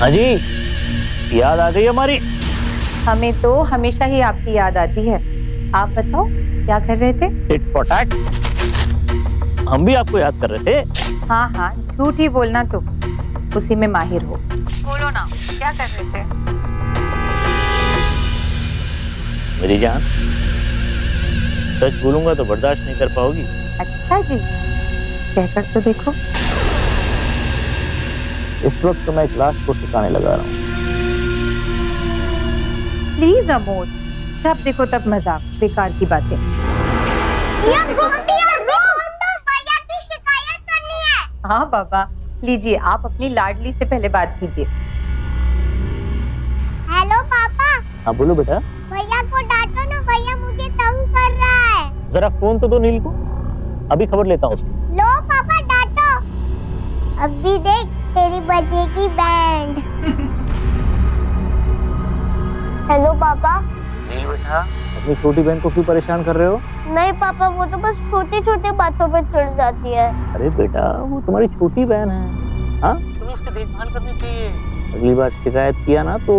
हाँ जी, याद आ गई हमारी। हमें तो हमेशा ही आपकी याद आती है। आप बताओ क्या कर रहे थे? Tit for tat. हम भी आपको याद कर रहे थे। हाँ हाँ, झूठ ही बोलना तो उसी में माहिर हो। बोलो ना, क्या कर रहे थे? मेरी जान, सच बोलूंगा तो बर्दाश्त नहीं कर पाओगी। अच्छा जी, कहकर तो देखो। इस वक्त तो मैं एक लाश को ठिकाने लगा रहा हूँ। प्लीज अमोद, जब देखो तब मजाक, बेकार की बातें। शिकायत करनी है। हाँ बाबा, लीजिए आप अपनी लाडली से पहले बात कीजिए। हेलो पापा। हाँ बोलो बेटा। भैया को डांटो ना, भैया मुझे तंग कर रहा है। जरा फोन तो दो नील को, अभी खबर लेता हूँ उसकी। लो पापा डांटो। अभी देख तेरी बजेगी बैंड। हेलो पापा। नील बेटा, अपनी छोटी बहन को क्यों परेशान कर रहे हो? नहीं पापा, वो तो बस छोटी छोटी बातों पे चिढ़ जाती है। अरे बेटा, वो तुम्हारी छोटी बहन है। हाँ, तुम्हें उसकी देखभाल करनी चाहिए। अगली बार शिकायत किया ना तो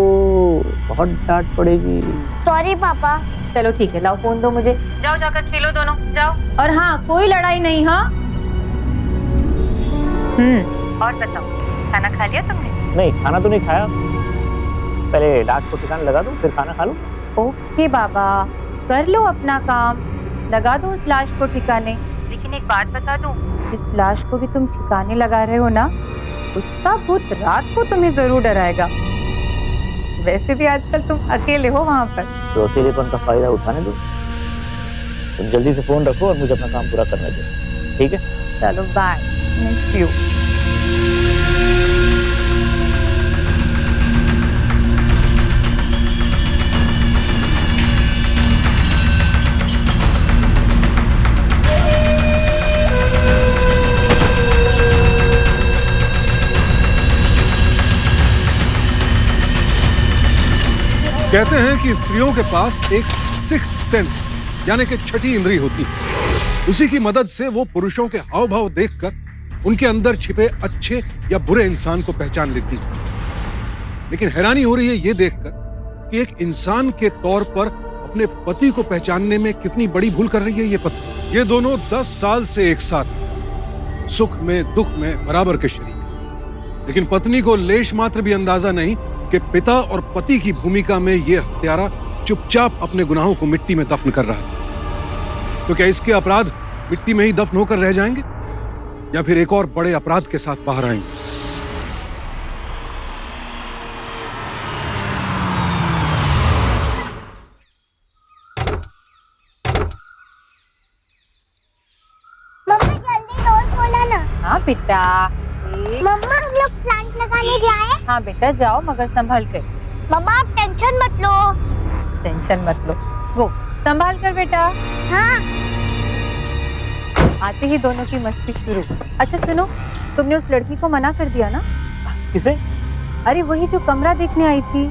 बहुत डांट पड़ेगी। सॉरी पापा। चलो ठीक है, लाओ फोन दो मुझे। जाओ जाकर खेलो दोनों, जाओ। और हाँ, कोई लड़ाई नहीं। हाँ और बताओ, खाना खा लिया तुमने? नहीं, खाना तो नहीं खाया। पहले लाश को ठिकाने लगा दो, फिर खाना खा लो। ओके बाबा, कर लो अपना काम, लगा दो उस लाश को ठिकाने। लेकिन एक बात बता दूं, जिस लाश को भी तुम ठिकाने लगा रहे हो ना, उसका भूत रात को तुम्हें जरूर डराएगा। वैसे भी आजकल तुम अकेले हो वहां पर। तो अकेलेपन का फायदा उठाने दो। तुम जल्दी से फोन रखो और मुझे अपना काम पूरा करने दो, ठीक है? चलो बाय, मिस यू। कहते हैं कि स्त्रियों के पास एक सिक्स्थ सेंस यानी कि छठी इंद्री होती है। उसी की मदद से वो पुरुषों के हाव भाव देखकर उनके अंदर छिपे अच्छे या बुरे इंसान को पहचान लेती है। लेकिन हैरानी हो रही है ये देखकर कि एक इंसान के तौर पर अपने पति को पहचानने में कितनी बड़ी भूल कर रही है ये पत्नी। ये दोनों 10 साल से एक साथ हैं, सुख में दुख में बराबर के शरीक। लेकिन पत्नी को लेश मात्र भी अंदाजा नहीं कि पिता और पति की भूमिका में यह हत्यारा चुपचाप अपने गुनाहों को मिट्टी में दफन कर रहा था। तो क्या इसके अपराध मिट्टी में ही दफन होकर रह जाएंगे या फिर एक और बड़े अपराध के साथ बाहर आएंगे? मम्मा जल्दी डोर खोला ना। हाँ बेटा। मम्मा हम लोग प्लांट लगाने जाए। हाँ बेटा जाओ, मगर संभल कर। मम्मा आप टेंशन मत लो। टेंशन मत लो, वो संभाल कर बेटा। हाँ। आते ही दोनों की मस्ती शुरू। अच्छा सुनो, तुमने उस लड़की को मना कर दिया ना? किसे? अरे वही जो कमरा देखने आई थी।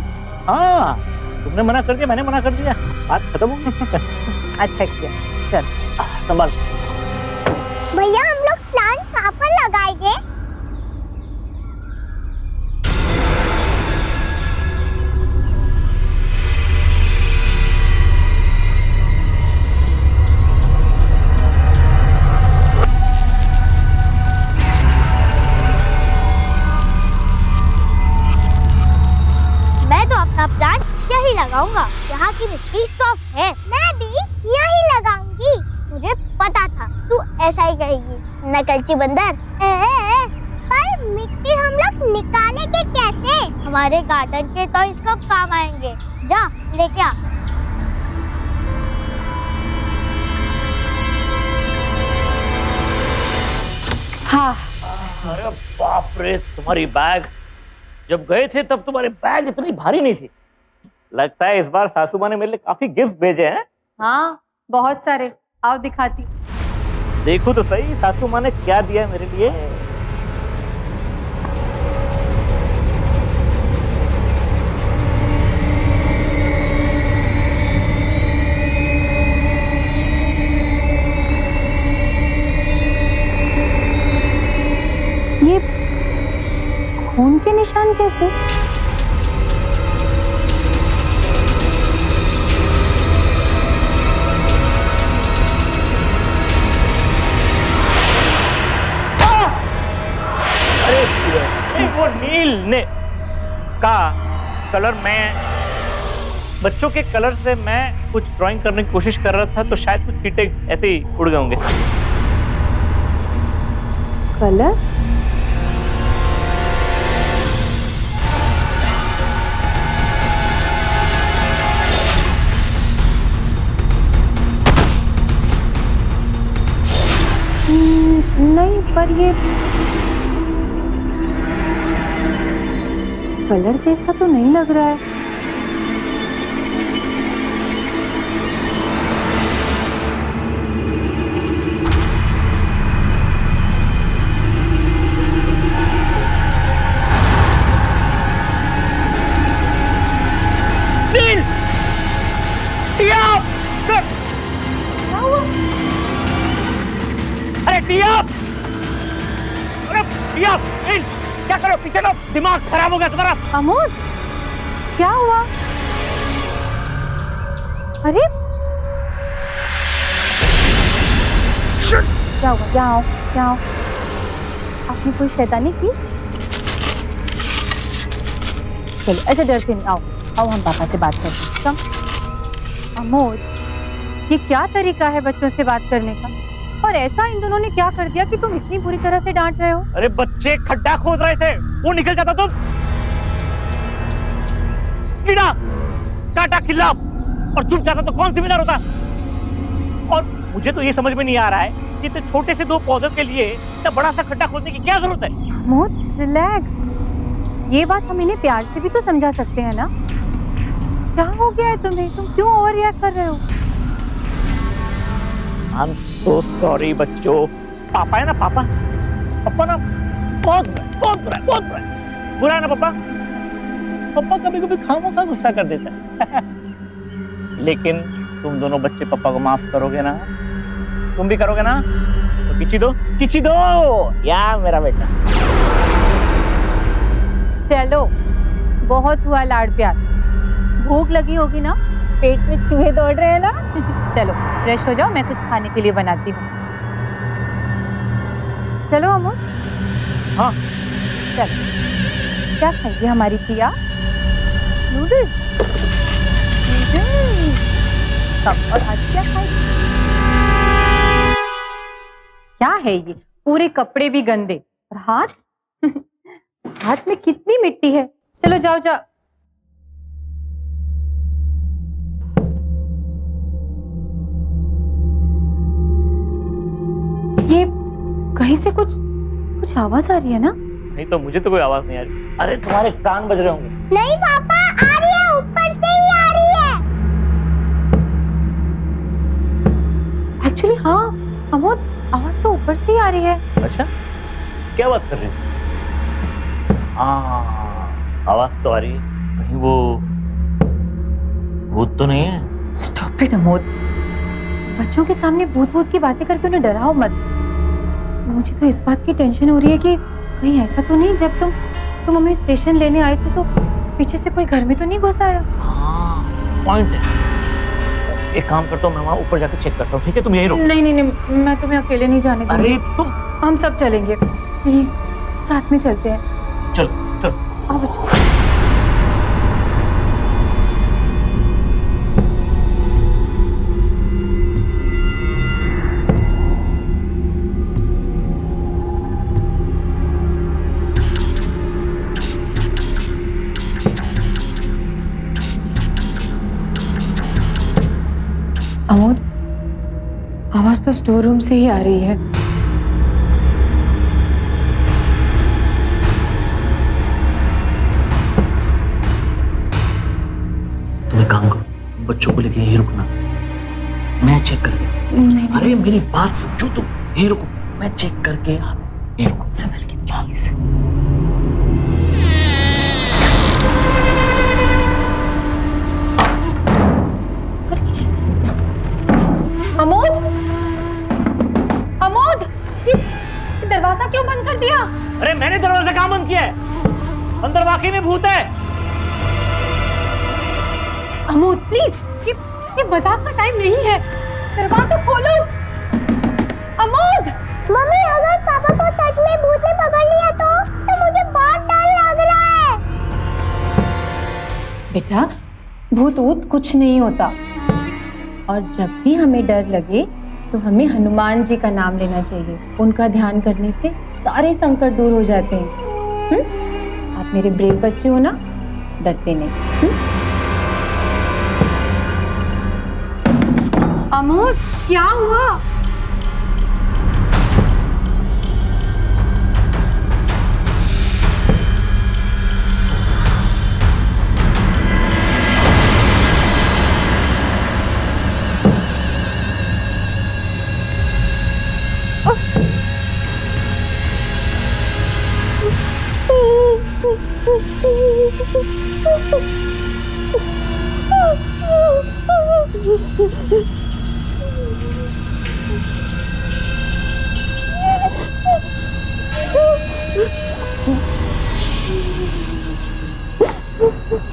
हाँ, तुमने मना कर दिया, मैंने मना कर दिया, बात खत्म हो गई। अच्छा किया, चल संभाल। भैया हम लोग प्लांट कहाँ पर लगाएंगे? मैं तो अपना प्लांट यही लगाऊंगा, यहाँ की मिट्टी सॉफ्ट है। मैं भी यही लगाऊंगी, मुझे पता था तू ऐसा ही कहेगी नकलची बंदर। पर मिट्टी हम लोग निकालेंगे कैसे? हमारे गार्डन के तो इसको काम आएंगे। जा लेके आ। हाँ। अरे बाप रे, तुम्हारी बैग जब गए थे तब तुम्हारी बैग इतनी भारी नहीं थी। लगता है इस बार सासू माँ ने मेरे लिए काफी गिफ्ट भेजे हैं। हाँ बहुत सारे, आओ दिखाती। देखो तो सही सासू माँ ने क्या दिया मेरे लिए। ये खून के निशान कैसे? वो नील ने का कलर, मैं बच्चों के कलर से मैं कुछ ड्राइंग करने की कोशिश कर रहा था, तो शायद कुछ छींटे ऐसे ही उड़ गए होंगे। कलर? नहीं, पर ये कलर से ऐसा तो नहीं लग रहा है। अरे टिया! अरे टिया! क्या करो? पीछे लो, दिमाग खराब हो गया तुम्हारा। अमोद, क्या हुआ? अरे क्या हुआ? क्या आओ, क्या आओ? आपने कोई शैतानी की? चलो ऐसे डर के नहीं, आओ आओ हम पापा से बात करते हैं। कम। अमोद, ये क्या तरीका है बच्चों से बात करने का? और ऐसा इन दोनों ने क्या कर दिया कि तुम इतनी बुरी तरह से डांट रहे हो? अरे बच्चे खड्डा खोद रहे थे, वो निकल जाता तुम। कीड़ा काटा खिल्ला और छुप जाता तो कौन जिम्मेदार होता? और मुझे तो ये समझ में नहीं आ रहा है कि इतने छोटे से दो पौधों के लिए इतना बड़ा सा खड्डा खोदने की क्या जरूरत है? अमोद रिलैक्स, ये बात हम इन्हें प्यार से भी तो समझा सकते हैं ना। क्या हो गया है तुम्हें? तुम क्यों ओवर रिएक्ट कर रहे हो? I'm so sorry बच्चों। पापा है ना, पापा ना बहुत बुरा है। बुरा है ना पापा? पापा कभी खामोखा गुस्सा कर देता है। लेकिन तुम दोनों बच्चे पापा को माफ करोगे ना? तुम भी करोगे ना? तो किची दो या मेरा बेटा। चलो, बहुत हुआ लाड प्यार। भूख लगी होगी ना? पेट में चूहे दौड़ रहे हैं ना? चलो फ्रेश हो जाओ, मैं कुछ खाने के लिए बनाती हूँ। चलो अमोद। हाँ चलो, क्या खाएगी हमारी पिया? नूडल्स। और आज क्या खाएगी? क्या है ये? पूरे कपड़े भी गंदे और हाथ हाथ में कितनी मिट्टी है। चलो जाओ जाओ। ये कहीं से कुछ आवाज आ रही है ना? नहीं तो मुझे तो कोई आवाज नहीं आ रही। अरे तुम्हारे कान बज रहे होंगे। नहीं पापा, आ रही है, ऊपर से ही आ रही है। एक्चुअली हाँ अमोद, आवाज तो ऊपर से ही आ रही है। अच्छा, क्या बात कर रही है? आवाज तो आ रही है। कहीं वो भूत तो नहीं है? स्टॉप इट अमोद, बच्चों के सामने भूत की बातें करके उन्हें डराओ मत। मुझे तो इस बात की टेंशन हो रही है कि कहीं ऐसा तो नहीं जब तुम हमें स्टेशन लेने आए थे तो पीछे से कोई घर में तो नहीं घुस आया? पॉइंट है। एक काम करता हूँ, मैं वहाँ ऊपर जाकर चेक करता हूँ, ठीक है? तुम यहीं रुको। नहीं, मैं तुम्हें अकेले नहीं जाने दूंगी। अरे तुम, हम सब चलेंगे, प्लीज साथ में चलते हैं। चल आओ बच्चों। अमोद, आवाज तो स्टोर रूम से ही आ रही है। तुम एक काम करो, बच्चों को लेके यहीं रुकना, मैं चेक करके। नहीं। अरे मेरी बात समझो, तुम यहीं रुको, मैं चेक करके यहीं रुको। संभल के प्लीज। अमोद, ये दरवाजा क्यों बंद कर दिया? अरे मैंने दरवाजा कहाँ बंद किया है? अंदर वाकई में भूत है। अमोद प्लीज, ये मजाक का टाइम नहीं है, दरवाजा खोलो। अमोद। मम्मी, अगर पापा को सच में भूत ने पकड़ लिया तो मुझे बाहर डालो। बेटा, भूत ऊत कुछ नहीं होता। और जब भी हमें डर लगे तो हमें हनुमान जी का नाम लेना चाहिए। उनका ध्यान करने से सारे संकट दूर हो जाते हैं। आप मेरे ब्रेव बच्चे हो ना, डरते नहीं। अमोद, क्या हुआ?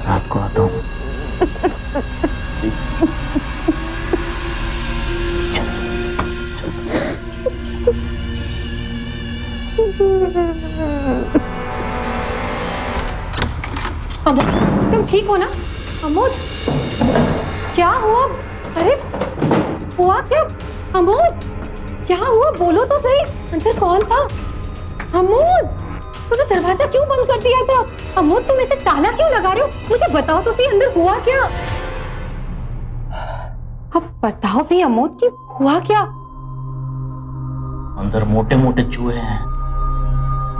रात को आता हूँ। अमोद, तुम ठीक हो ना? अमोद, क्या हुआ? अरे हुआ क्या? अमोद, क्या हुआ? बोलो तो सही, अंदर कौन था? अमोद, तूने दरवाजा क्यों बंद कर दिया था? अमोद, तुम ऐसे ताला क्यों लगा रहे हो? मुझे बताओ तो सही, अंदर हुआ क्या? अब बताओ भी अमोद कि हुआ क्या? अंदर मोटे मोटे चूहे हैं।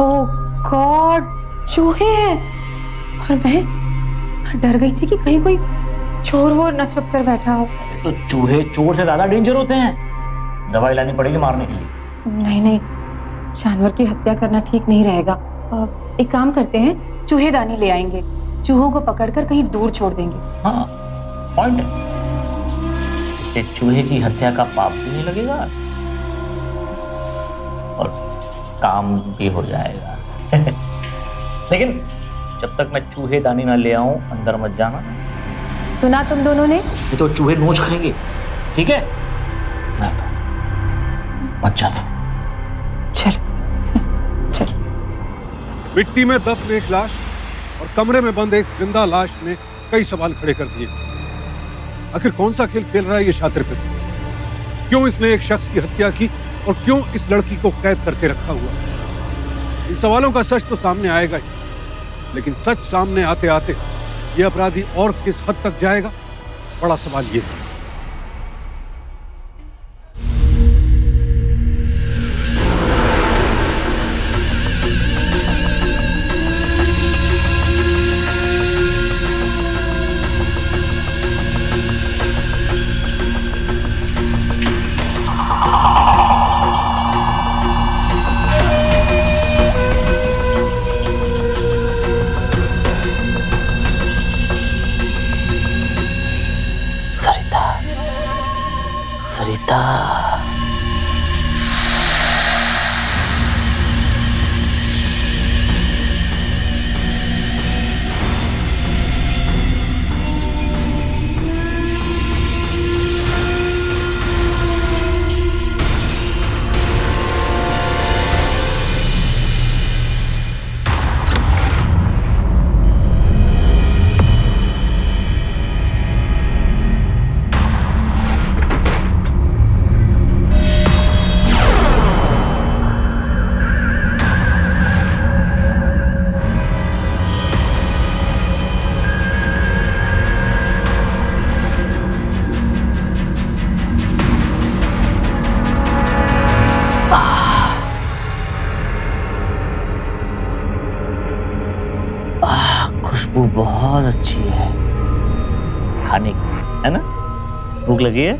ओह गॉड, चूहे हैं। और मैं डर गई थी कि कहीं कोई चोर वोर न छुप कर बैठा हो। तो चूहे चोर से ज्यादा डेंजर होते हैं। दवाई लानी पड़ेगी मारने के लिए। नहीं नहीं, जानवर की हत्या करना ठीक नहीं रहेगा। एक काम करते हैं, चूहेदानी ले आएंगे, चूहों को पकड़कर कहीं दूर छोड़ देंगे। हाँ, पॉइंट है। इससे चूहे की हत्या का पाप भी नहीं लगेगा और काम भी हो जाएगा। लेकिन जब तक मैं चूहेदानी ना ले आऊं, अंदर मत जाना। सुना तुम दोनों ने? ये तो चूहे नोच खाएंगे, ठीक है? मैं तो मत जाता। चलो चलो। मिट्टी में दफन एक लाश और कमरे में बंद एक जिंदा लाश ने कई सवाल खड़े कर दिए। आखिर कौन सा खेल खेल रहा है ये शातिर पिता? क्यों इसने एक शख्स की हत्या की और क्यों इस लड़की को कैद करके रखा हुआ? इन सवालों का सच तो सामने आएगा ही, लेकिन सच सामने आते आते ये अपराधी और किस हद तक जाएगा, बड़ा सवाल ये है। सरिता, खुशबू बहुत अच्छी है खाने की, है ना? भूख लगी है?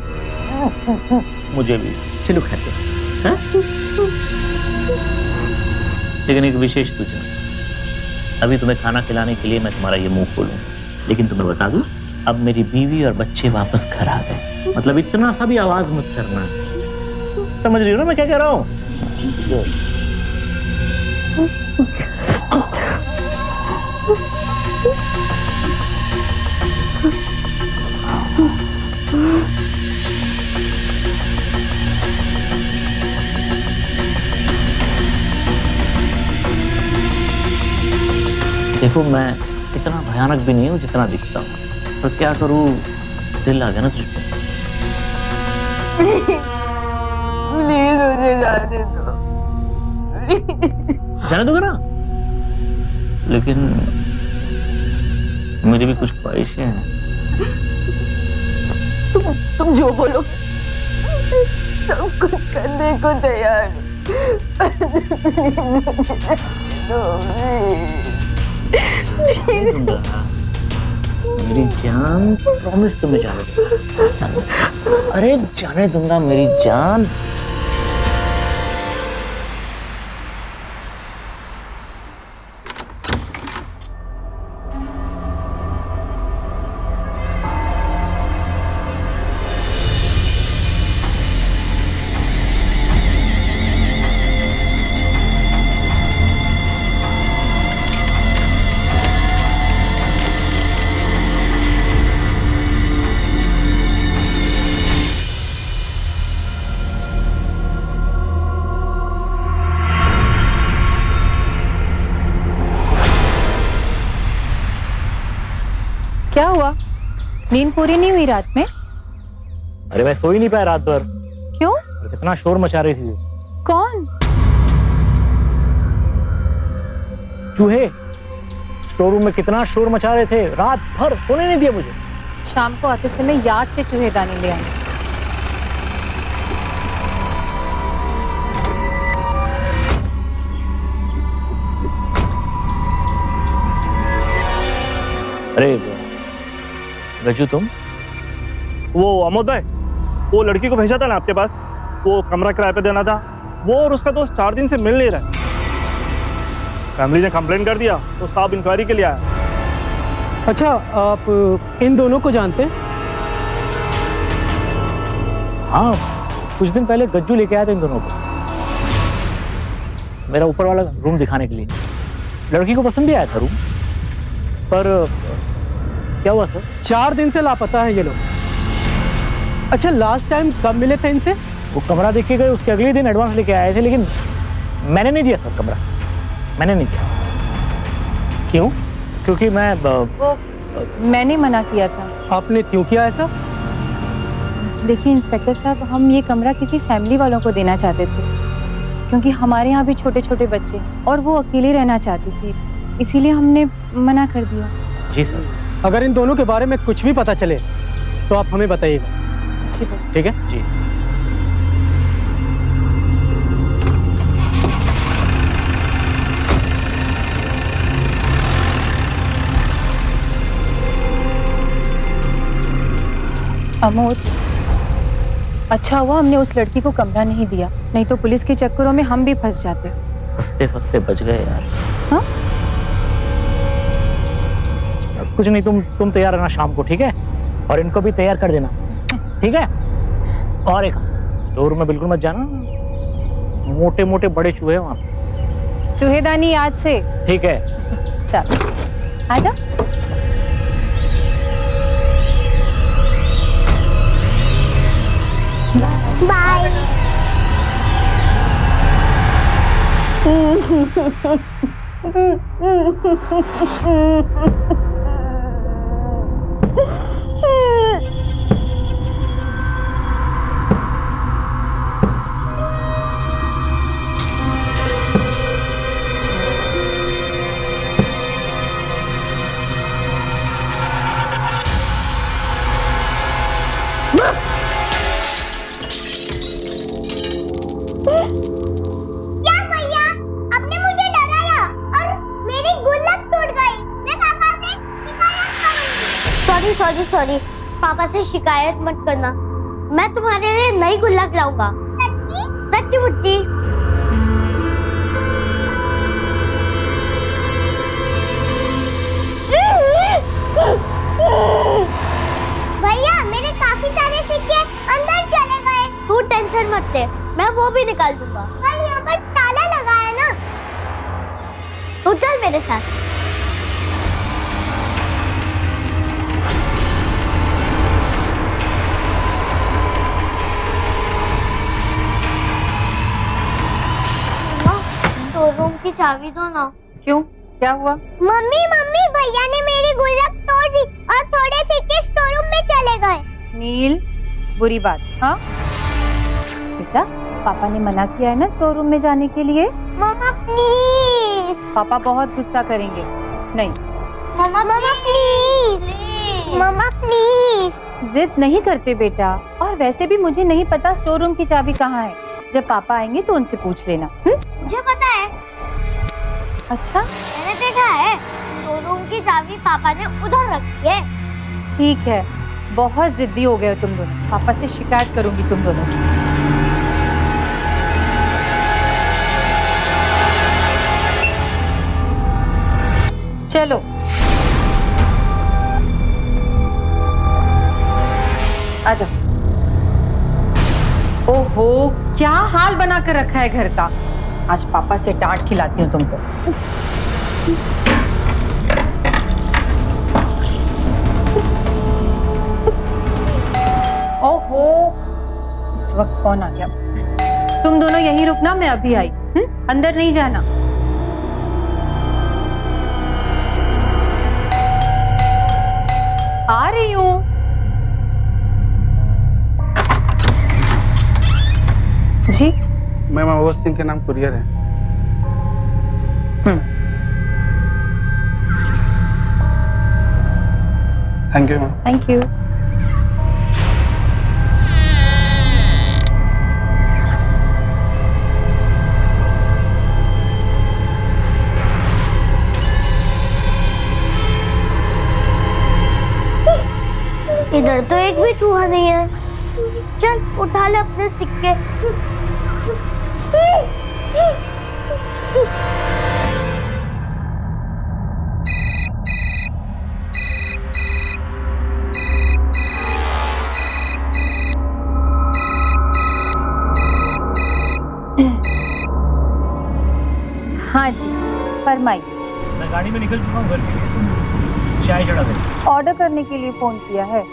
मुझे भी। चलो खाते हैं। लेकिन एक विशेष सूचना, अभी तुम्हें खाना खिलाने के लिए मैं तुम्हारा ये मुंह खोलूं, लेकिन तुम्हें बता दूं, अब मेरी बीवी और बच्चे वापस घर आ गए। मतलब इतना सा भी आवाज मत करना। समझ रही हो ना मैं क्या कह रहा हूं? देखो, मैं इतना भयानक भी नहीं हूँ जितना दिखता हूँ, पर क्या करूँ, दिल आ गया ना तुझ पे। प्लीज मुझे जाने दो। जाने दोगे ना? लेकिन मेरी भी कुछ ख्वाहिशें हैं। तुम जो बोलो सब कुछ करने को तैयार जाने दूंगा मेरी जान, प्रॉमिस तुम्हें जाने दूंगा, जाने दूंगा। अरे जाने दूंगा मेरी जान। क्या हुआ? नींद पूरी नहीं हुई रात में? अरे मैं सो ही नहीं पाया रात भर। क्यों? कितना शोर मचा रही थी वो। कौन? चूहे स्टोर रूम में कितना शोर मचा रहे थे, रात भर सोने नहीं दिया मुझे। शाम को आते समय याद से चूहेदानी ले आए। अरे रजू, तुम वो अमोद भाई, वो लड़की को भेजा था ना आपके पास, वो कमरा किराए पे देना था, वो और उसका दोस्त 4 दिन से मिल नहीं रहा। फैमिली ने कंप्लेन कर दिया तो साहब इंक्वायरी के लिए आया। अच्छा, आप इन दोनों को जानते हैं? हाँ, कुछ दिन पहले गज्जू लेके आया था इन दोनों को, मेरा ऊपर वाला रूम दिखाने के लिए। लड़की को पसंद भी आया था रूम, पर क्या हुआ सर? 4 दिन से लापता है ये लोग। अच्छा, लास्ट टाइम कब मिले थे इनसे? वो कमरा देख के गए, उसके अगले दिन एडवांस लेके आए थे, लेकिन मैंने नहीं दिया सर कमरा, मैंने नहीं दिया। क्यों? क्योंकि वो मैंने मना किया था। आपने क्यों किया ऐसा? देखिए इंस्पेक्टर साहब, हम ये कमरा किसी फैमिली वालों को देना चाहते थे, क्योंकि हमारे यहाँ भी छोटे छोटे बच्चे और वो अकेली रहना चाहती थी, इसीलिए हमने मना कर दिया। जी सर। अगर इन दोनों के बारे में कुछ भी पता चले तो आप हमें बताइएगा, जी बिल्कुल। ठीक है? जी। अमोद, अच्छा हुआ हमने उस लड़की को कमरा नहीं दिया, नहीं तो पुलिस के चक्करों में हम भी फंस जाते। फंसते फंसते बच गए यार। हाँ? कुछ नहीं, तुम तैयार रहना शाम को, ठीक है? और इनको भी तैयार कर देना, ठीक है? और एक स्टोर में बिल्कुल मत जाना, मोटे मोटे बड़े चूहे वहां पे। चूहेदानी याद से। ठीक है? चल आजा। बाय। क्या भैया, आपने मुझे डराया और मेरी गुल्लक टूट गई। मैं पापा से शिकायत करूंगी। सॉरी सॉरी सॉरी, पापा से शिकायत मत करना, मैं तुम्हारे लिए नई गुल्लक लाऊंगा। सच्ची? सच्ची मुच्ची। भैया, मेरे काफी सारे सिक्के अंदर चले गए। तू टेंशन मत ले, मैं वो भी निकाल दूंगा। कल यहाँ पर ताला लगा है ना, तू चल मेरे साथ। शोरूम की चाबी दो ना। क्यों? क्या हुआ? मम्मी मम्मी भैया ने मेरी गुल्लक तोड़ दी और थोड़े सिक्के स्टोर रूम में चले गए। नील, बुरी बात। हाँ बेटा, पापा ने मना किया है ना स्टोर रूम में जाने के लिए। मम्मा प्लीज। पापा बहुत गुस्सा करेंगे। नहीं, मम्मा प्लीज। Mamma please. जिद नहीं करते बेटा। और वैसे भी मुझे नहीं पता स्टोर रूम की चाबी कहाँ है। जब पापा आएंगे तो उनसे पूछ लेना। मुझे पता है। अच्छा, मैंने देखा है, स्टोर रूम की चाबी पापा ने उधर रखी है। ठीक है, बहुत जिद्दी हो गए हो तुम दोनों। पापा से शिकायत करूंगी तुम दोनों की। चलो आ जाओ। ओहो, क्या हाल बना कर रखा है घर का। आज पापा से डांट खिलाती हूँ तुमको। ओहो, इस वक्त कौन आ गया? तुम दोनों यहीं रुकना, मैं अभी आई। अंदर नहीं जाना। आ रही हूँ। जी मैम, अवध सिंह के नाम कुरियर है। Thank you ma'am. Thank you. इधर तो एक भी चूहा नहीं है। चल उठा ले अपने सिक्के। हाँ जी, फरमाइए। मैं गाड़ी में निकल चुका हूँ घर के लिए, तुम चाय चढ़ा दे। ऑर्डर करने के लिए फोन किया है।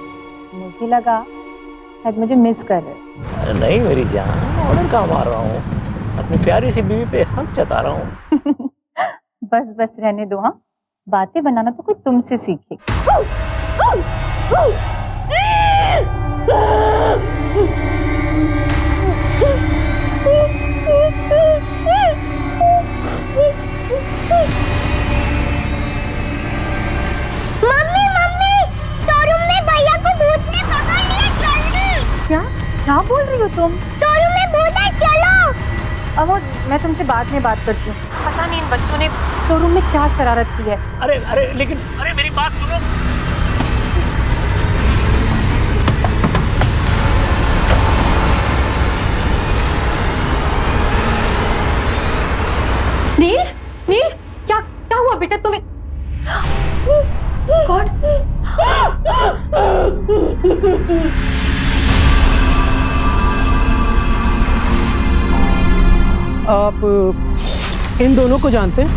मुझे लगा शायद मुझे मिस कर रहे। नहीं मेरी जान, ऑर्डर कहाँ मार रहा हूँ, अपनी प्यारी सी बीवी पे हक जता रहा हूँ। बस बस रहने दो। हाँ, बातें बनाना तो कोई तुमसे सीखे। मम्मी मम्मी, स्टोर रूम में भैया को भूत ने पकड़ लिया। जल्दी। क्या क्या बोल रही हो तुम? स्टोर रूम में भूत है, चलो। अब मैं तुमसे बाद में बात करती हूँ। पता नहीं इन बच्चों ने स्टोर रूम में क्या शरारत की है। अरे अरे लेकिन, अरे मेरी बात सुनो। नील, नील, क्या क्या हुआ बेटा तुम्हें? गॉड, आप इन दोनों को जानते हैं?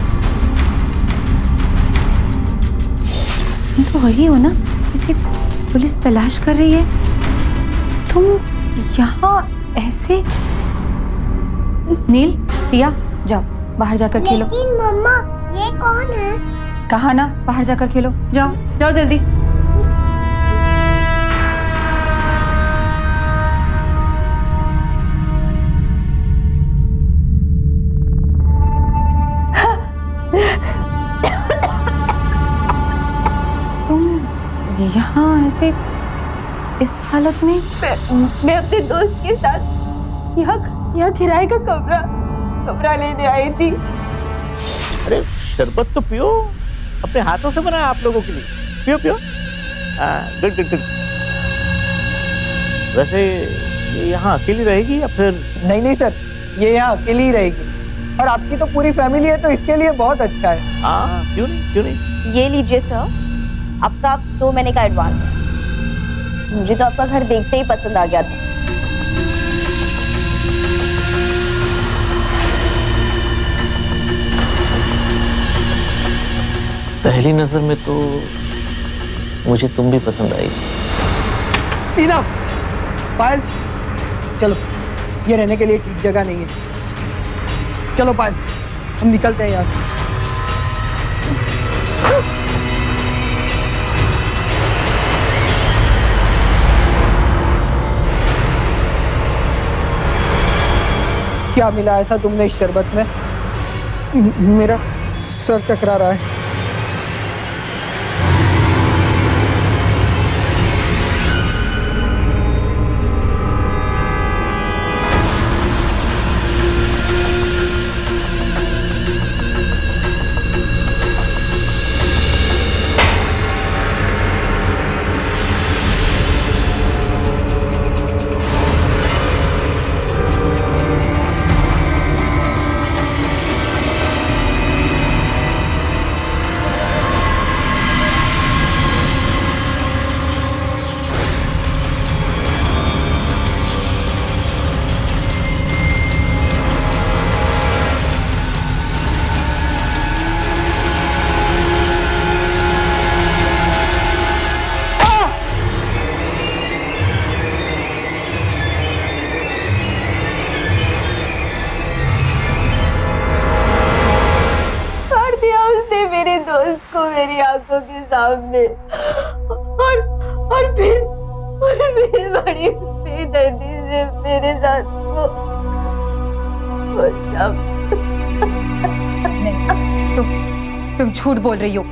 तुम तो वही हो ना जिसे पुलिस तलाश कर रही है? तुम यहाँ ऐसे? नील, टिया, जाओ बाहर जाकर खेलो। लेकिन मम्मा, ये कौन है? कहा ना बाहर जाकर खेलो। जाओ जाओ जल्दी। तुम यहाँ ऐसे इस हालत में? मैं अपने दोस्त के साथ यहाँ किराए का कमरा लेने आई थी। अरे शरबत तो पियो, अपने हाथों से बनाया आप लोगों के लिए। पियो पियो। Good good good. वैसे ये यहाँ अकेली रहेगी या फिर? नहीं सर, ये यहाँ अकेली ही रहेगी। और आपकी तो पूरी फैमिली है, तो इसके लिए बहुत अच्छा है। हाँ, क्यों नहीं क्यों नहीं। ये लीजिए सर, आपका 2 महीने का एडवांस। मुझे तो आपका घर देखते ही पसंद आ गया था। पहली नजर में तो मुझे तुम भी पसंद आई थी। इनफ पायल, चलो, ये रहने के लिए ठीक जगह नहीं है। चलो पायल, हम निकलते हैं यहाँ से। क्या मिलाया था तुमने इस शरबत में? मेरा सर चकरा रहा है। मेरे दोस्त को मेरी आंखों के सामने और फिर बड़ी बेदर्दी से मेरे साथ वो सब। नहीं, तुम झूठ बोल रही हो।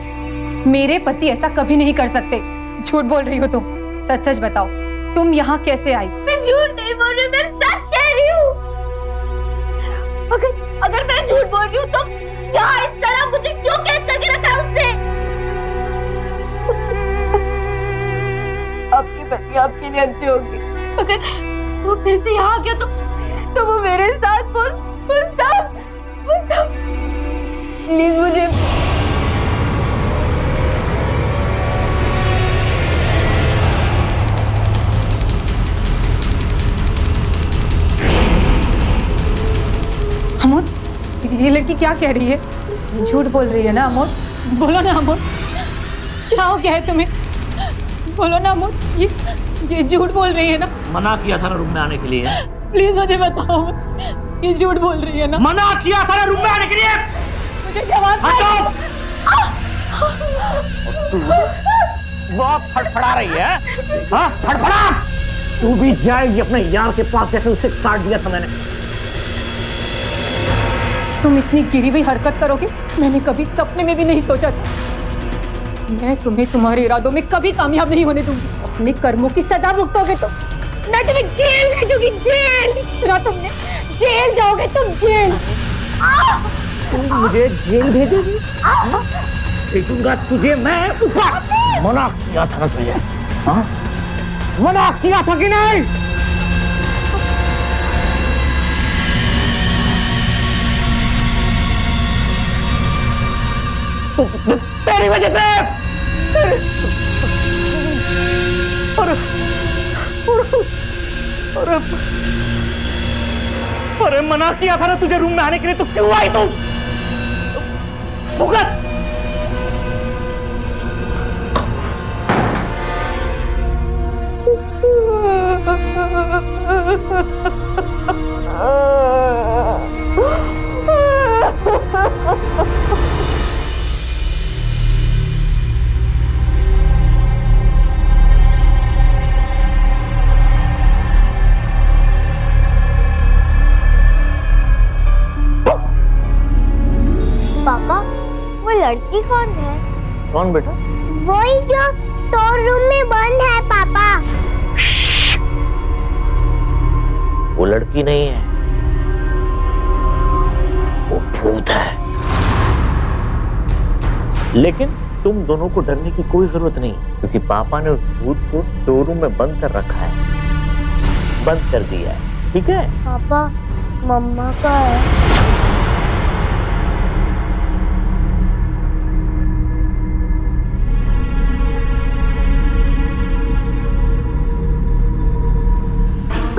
मेरे पति ऐसा कभी नहीं कर सकते। झूठ बोल रही हो तुम। सच सच बताओ, तुम यहाँ कैसे आई? मैं झूठ नहीं बोल रही, मैं सच कह रही हूँ। अगर मैं झूठ बोल रही हूँ तो यहाँ इस तरह मुझे क्यों कैद करके रखा है उसने? आपकी पति आपके लिए अच्छी होगी। अगर वो फिर से यहाँ आ गया तो वो मेरे साथ वो सब प्लीज मुझे अमोद, ये लड़की क्या कह रही है? ये झूठ बोल रही है ना अमोद? बोलो ना अमोद, क्या हो गया है तुम्हें? बोलो ना अमोद, ये झूठ बोल रही है ना? मना किया था ना रूम में आने के लिए। प्लीज मुझे बताओ, ये झूठ बोल रही है ना? मना किया था ना रूम में आने के लिए। मुझे जवाब हटो। तू बहुत फड़फड़ा रही है। हाँ, फड़फड़ा। तू भी जाएगी अपने यार के पास जैसे उसे काट दिया था मैंने। तुम इतनी गिरी हुई हरकत करोगे, मैंने कभी सपने में भी नहीं सोचा था। मैं तुम्हें तुम्हारे इरादों में कभी कामयाब नहीं होने दूंगी। अपने कर्मों की सजा भुगतोगे तो मैं तुम्हें जेल भेजूंगी। जेल सुना तुमने? जेल जाओगे तुम, जेल। तुम मुझे जेल भेजोगी? भेजूंगा तुझे मैं ऊपर। मना किया था ना तुझे? हाँ? मना किया था कि नहीं? तेरी वजह से। अरे मना किया था ना तुझे रूम में आने के लिए, तो क्यों आई तू? भुगत। पापा, वो लड़की कौन है? कौन बेटा? वही जो स्टोर रूम में बंद है पापा। वो लड़की नहीं है, वो भूत है। लेकिन तुम दोनों को डरने की कोई जरूरत नहीं, क्योंकि पापा ने उस भूत को स्टोर रूम में बंद कर रखा है, बंद कर दिया है। ठीक है? पापा, मम्मा का है।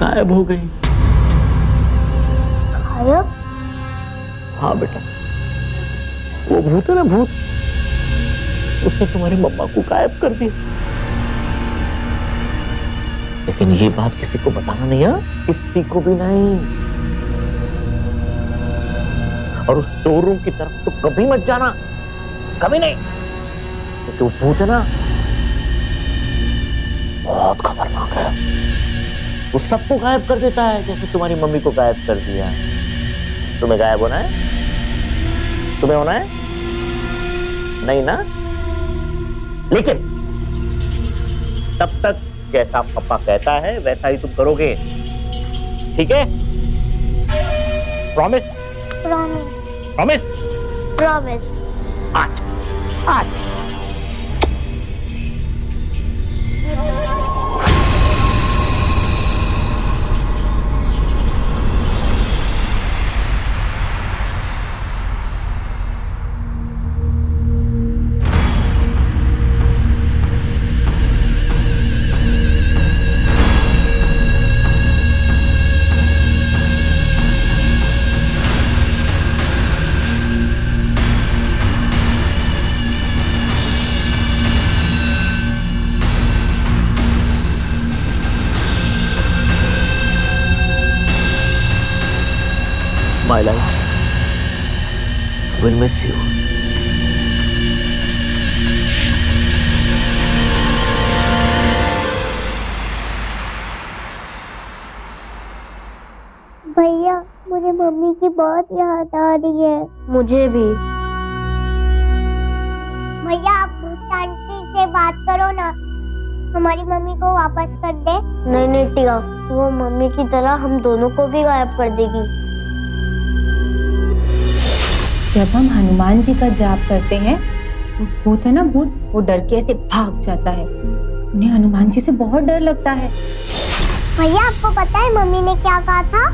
गायब हो गई। गायब? हाँ बेटा, वो भूत है ना, भूत, उसने तुम्हारी मम्मा को गायब कर दिया। लेकिन ये बात किसी को बताना नहीं है, किसी को भी नहीं। और उस स्टोर रूम की तरफ तो कभी मत जाना, कभी नहीं। क्योंकि वो भूत है ना, बहुत खतरनाक है। वो सबको गायब कर देता है, जैसे तुम्हारी मम्मी को गायब कर दिया। तुम्हें गायब होना है? तुम्हें होना है? नहीं ना? लेकिन तब तक जैसा पापा कहता है वैसा ही तुम करोगे, ठीक है? प्रॉमिस? प्रॉमिस। प्रॉमिस? प्रॉमिस। आज आज my life will miss you. भैया मुझे मम्मी की बहुत याद आ रही है। मुझे भी। भैया आप भूत आंटी से बात करो ना, हमारी मम्मी को वापस कर दे। नहीं नहीं टिया, वो मम्मी की तरह हम दोनों को भी गायब कर देगी। जब हम हनुमान जी का जाप करते हैं, वो भूत है ना भूत, वो डर के ऐसे भाग जाता है। उन्हें हनुमान जी से बहुत डर लगता है। भैया आपको पता है मम्मी ने क्या कहा था?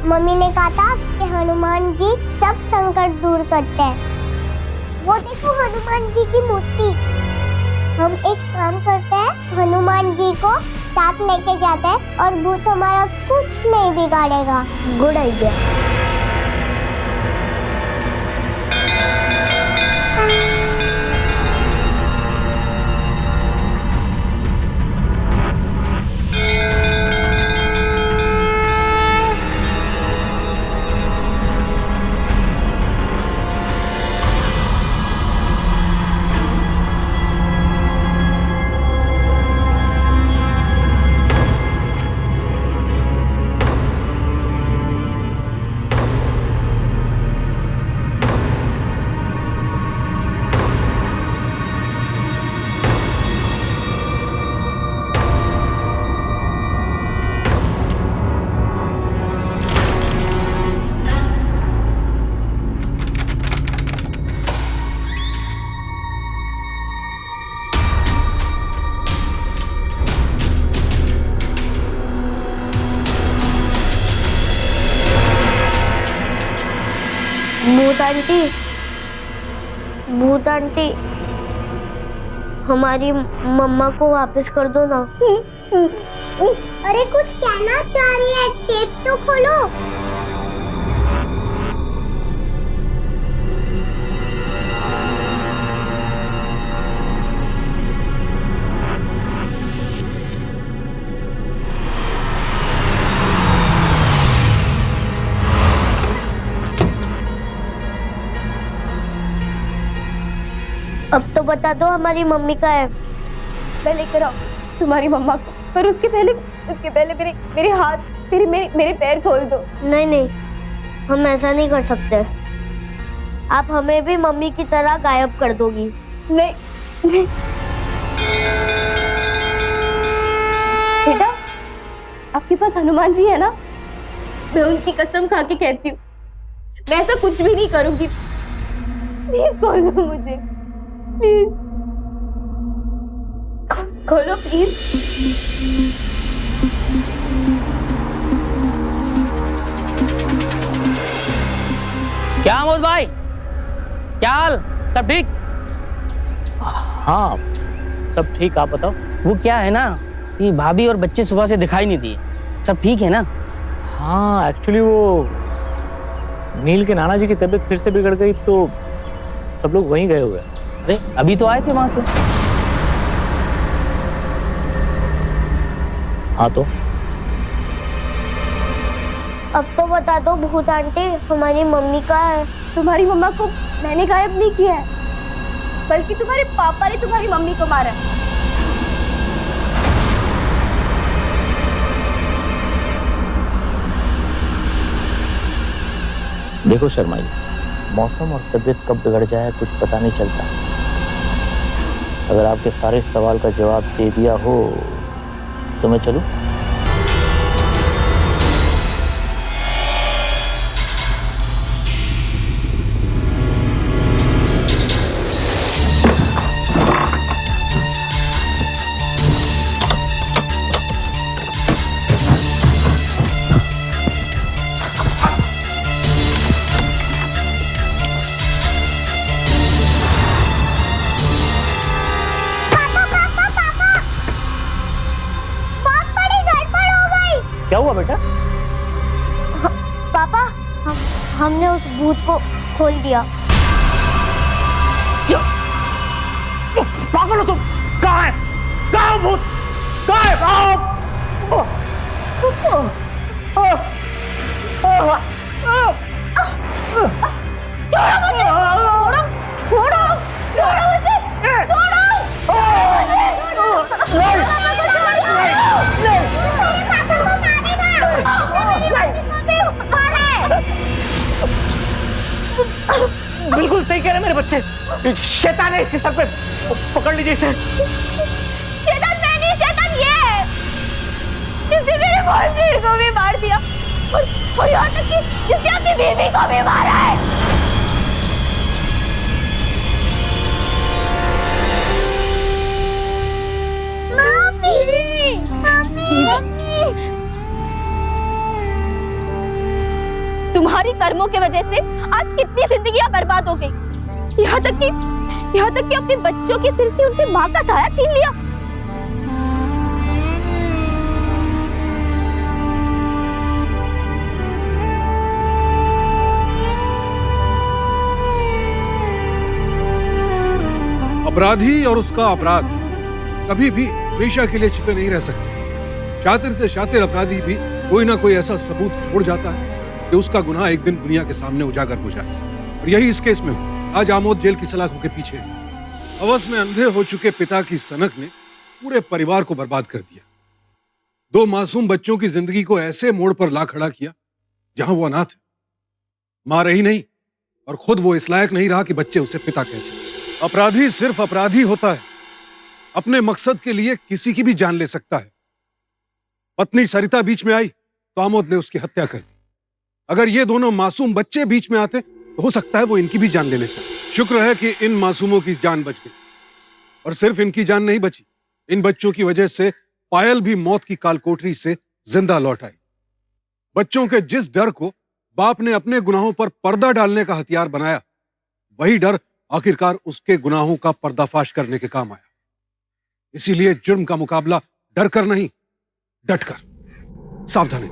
मम्मी ने कहा था कि हनुमान जी सब संकट दूर करते हैं। वो देखो हनुमान जी की मूर्ति। हम एक काम करते हैं, हनुमान जी को साथ लेके जाते हैं और भूत हमारा कुछ नहीं बिगाड़ेगा। Good idea. भूत आंटी हमारी मम्मा को वापस कर दो ना। अरे कुछ कहना चाह रही है, टेप तो खोलो। अब तो बता दो हमारी मम्मी का है। मैं लेकर आऊं तुम्हारी मम्मा को, पर उसके पहले मेरे हाथ मेरे पैर खोल दो। नहीं नहीं, हम ऐसा नहीं कर सकते। आप हमें भी मम्मी की तरह गायब कर दोगी। नहीं नहीं बेटा, आपके पास हनुमान जी है ना, मैं उनकी कसम खा के कहती हूँ मैं ऐसा कुछ भी नहीं करूंगी। प्लीज खोलो मुझे, प्लीज खोलो प्लीज। क्या अमोद भाई, क्या हाल? सब ठीक? हाँ सब ठीक, आप बताओ। वो क्या है ना कि भाभी और बच्चे सुबह से दिखाई नहीं दिए। सब ठीक है ना? हाँ एक्चुअली वो नील के नाना जी की तबीयत फिर से बिगड़ गई तो सब लोग वहीं गए हुए हैं। अरे अभी तो आए थे वहां से। हाँ तो अब तो बता दो भूत आंटी, हमारी मम्मी कहाँ है? तुम्हारी मम्मा को मैंने गायब नहीं किया है, बल्कि तुम्हारे पापा ने तुम्हारी मम्मी को मारा। देखो शर्माई, मौसम और तबीयत कब बिगड़ जाए कुछ पता नहीं चलता। अगर आपके सारे सवाल का जवाब दे दिया हो तो मैं चलूं? क्या हुआ बेटा? पापा, हमने उस भूत को खोल दिया। क्या? पागल हो तुम? कहाँ है? कहाँ है भूत? कहाँ है? छोड़ो मुझे! छोड़ो! छोड़ो मुझे! छोड़ो! बिल्कुल सही कह रहे मेरे बच्चे। शैतान है इसके सर पे, पकड़ लीजिए इसे। शैतान मैं नहीं, शैतान ये है। इसने मेरे बॉयफ्रेंड को भी मार दिया और यहाँ तक कि इसने अपनी बीवी को भी मारा है। तुम्हारी कर्मों की वजह से आज कितनी जिंदगियां बर्बाद हो गई। यहाँ तक कि अपने बच्चों के सिर से उनकी माँ का साया छीन लिया। अपराधी और उसका अपराध कभी भी हमेशा के लिए छिपे नहीं रह सकते। शातिर से शातिर अपराधी भी कोई ना कोई ऐसा सबूत छोड़ जाता है कि उसका गुनाह एक दिन दुनिया के सामने उजागर हो जाए। और यही इस केस में हुआ। आज आमोद जेल की सलाखों के पीछे है। हवस में अंधे हो चुके पिता की सनक ने पूरे परिवार को बर्बाद कर दिया। 2 मासूम बच्चों की जिंदगी को ऐसे मोड़ पर ला खड़ा किया जहां वो अनाथ है, मां रही नहीं और खुद वो इस लायक नहीं रहा कि बच्चे उसे पिता कह सके। अपराधी सिर्फ अपराधी होता है, अपने मकसद के लिए किसी की भी जान ले सकता है। पत्नी सरिता बीच में आई तो आमोद ने उसकी हत्या कर दी। अगर ये दोनों मासूम बच्चे बीच में आते तो हो सकता है वो इनकी भी जान ले लेता। शुक्र है कि इन मासूमों की जान बच गई। और सिर्फ इनकी जान नहीं बची, इन बच्चों की वजह से पायल भी मौत की कालकोठरी से जिंदा लौट आई। बच्चों के जिस डर को बाप ने अपने गुनाहों पर पर्दा डालने का हथियार बनाया, वही डर आखिरकार उसके गुनाहों का पर्दाफाश करने के काम आया। इसीलिए जुर्म का मुकाबला डर कर नहीं, डट कर। सावधानी।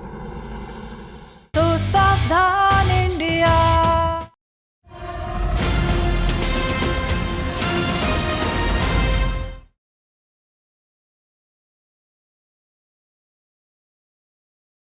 तो सावधान।